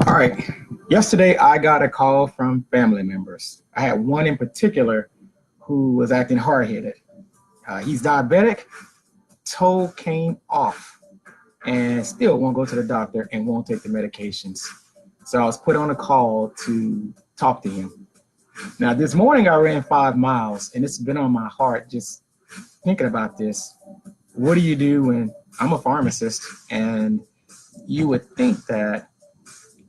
All right. Yesterday, I got a call from family members. I had one in particular who was acting hard headed. He's diabetic, toe came off, and still won't go to the doctor and won't take the medications. So I was put on a call to talk to him. Now, this morning, I ran 5 miles, and it's been on my heart just thinking about this. What do you do when I'm a pharmacist and you would think that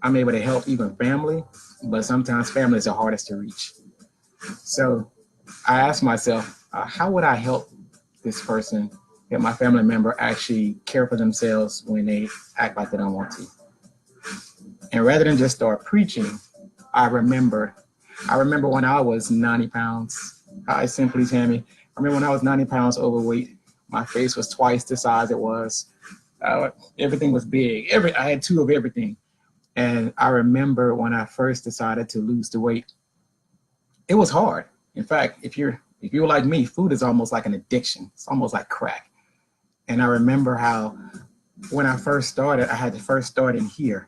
I'm able to help even family, but sometimes family is the hardest to reach. So I asked myself, how would I help this person, help my family member actually care for themselves when they act like they don't want to? And rather than just start preaching, I remember when I was 90 pounds. Hi, Simply Tammy. I remember when I was 90 pounds overweight, my face was twice the size it was. Everything was big. I had two of everything. And I remember when I first decided to lose the weight, it was hard. In fact, if you're like me, food is almost like an addiction. It's almost like crack. And I remember how when I first started, I had to first start in here.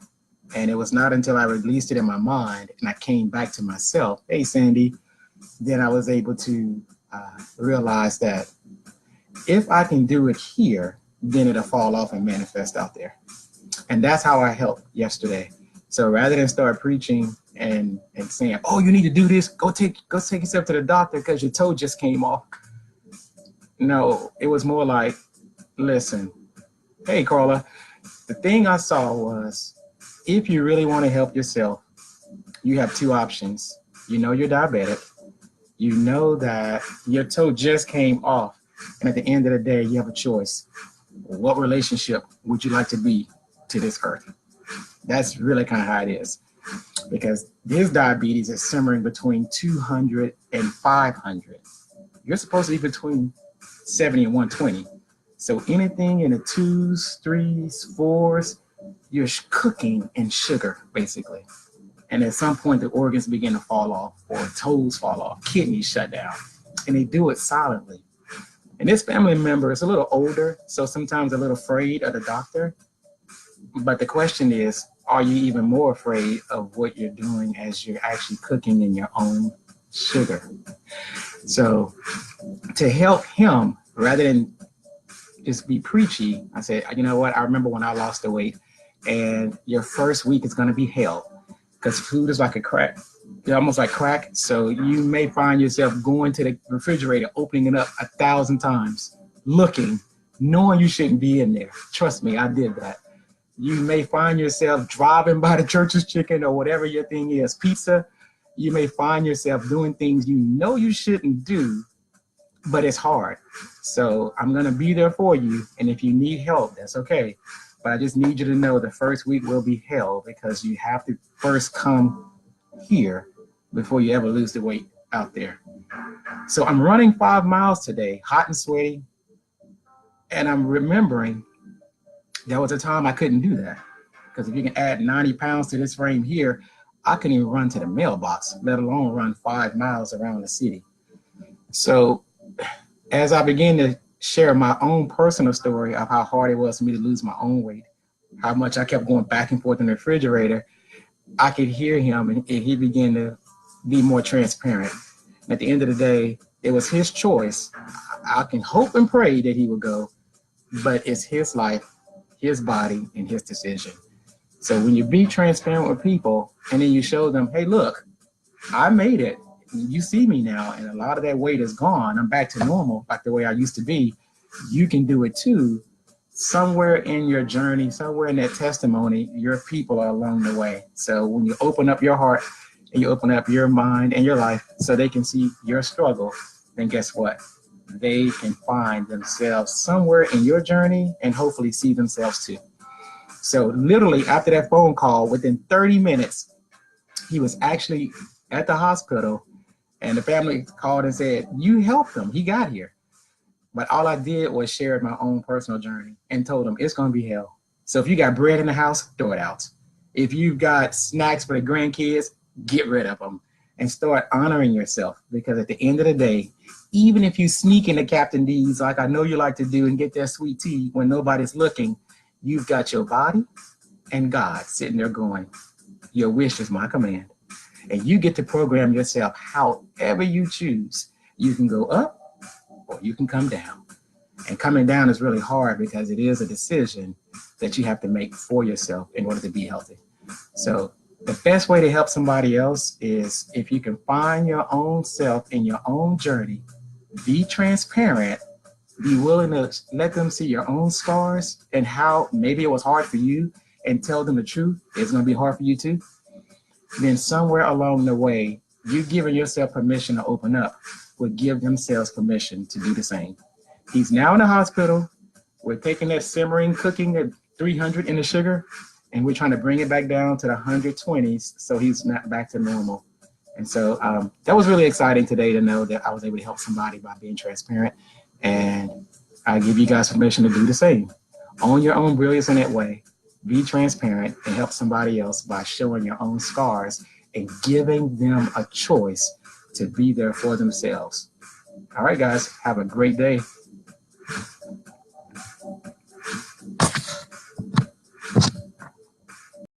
And it was not until I released it in my mind and I came back to myself, hey, Sandy, then I was able to realize that if I can do it here, then it'll fall off and manifest out there. And that's how I helped yesterday. So rather than start preaching and saying, oh, you need to do this, go take yourself to the doctor because your toe just came off. No, it was more like, listen, hey, Carla, the thing I saw was if you really want to help yourself, you have two options. You know you're diabetic. You know that your toe just came off. And at the end of the day, you have a choice. What relationship would you like to be to this earth? That's really kind of how it is, because his diabetes is simmering between 200 and 500. You're supposed to be between 70 and 120. So anything in the twos, threes, fours, you're cooking in sugar, basically. And at some point, the organs begin to fall off, or toes fall off, kidneys shut down, and they do it silently. And this family member is a little older, so sometimes a little afraid of the doctor. But the question is, are you even more afraid of what you're doing as you're actually cooking in your own sugar? So to help him, rather than just be preachy, I said, you know what? I remember when I lost the weight, and your first week is going to be hell because food is like a crack. It's almost like crack. So you may find yourself going to the refrigerator, opening it up 1,000 times, looking, knowing you shouldn't be in there. Trust me, I did that. You may find yourself driving by the Church's Chicken or whatever your thing is, pizza. You may find yourself doing things you know you shouldn't do, but it's hard. So I'm going to be there for you. And if you need help, that's okay. But I just need you to know the first week will be hell because you have to first come here before you ever lose the weight out there. So I'm running 5 miles today, hot and sweaty. And I'm remembering there was a time I couldn't do that. Because if you can add 90 pounds to this frame here, I couldn't even run to the mailbox, let alone run 5 miles around the city. So as I began to share my own personal story of how hard it was for me to lose my own weight, how much I kept going back and forth in the refrigerator, I could hear him and he began to be more transparent. And at the end of the day, it was his choice. I can hope and pray that he would go, but it's his life, his body, and his decision. So when you be transparent with people and then you show them, hey, look, I made it. You see me now, and a lot of that weight is gone. I'm back to normal, like the way I used to be. You can do it too. Somewhere in your journey, somewhere in that testimony, your people are along the way. So when you open up your heart and you open up your mind and your life so they can see your struggle, then guess what? They can find themselves somewhere in your journey and hopefully see themselves too. So literally after that phone call, within 30 minutes, he was actually at the hospital and the family called and said, you helped him, he got here. But all I did was share my own personal journey and told them it's going to be hell. So if you got bread in the house, throw it out. If you've got snacks for the grandkids, get rid of them and start honoring yourself. Because at the end of the day, even if you sneak into Captain D's, like I know you like to do, and get that sweet tea when nobody's looking, you've got your body and God sitting there going, your wish is my command. And you get to program yourself however you choose. You can go up or you can come down. And coming down is really hard because it is a decision that you have to make for yourself in order to be healthy. So the best way to help somebody else is if you can find your own self in your own journey, be transparent, be willing to let them see your own scars and how maybe it was hard for you, and tell them the truth. It's going to be hard for you too. Then somewhere along the way, you giving yourself permission to open up would give themselves permission to do the same. He's now in the hospital. We're taking that simmering, cooking at 300 in the sugar, and we're trying to bring it back down to the 120s so he's not back to normal. And so that was really exciting today to know that I was able to help somebody by being transparent. And I give you guys permission to do the same. Own your own brilliance in that way. Be transparent and help somebody else by showing your own scars and giving them a choice to be there for themselves. All right, guys, have a great day.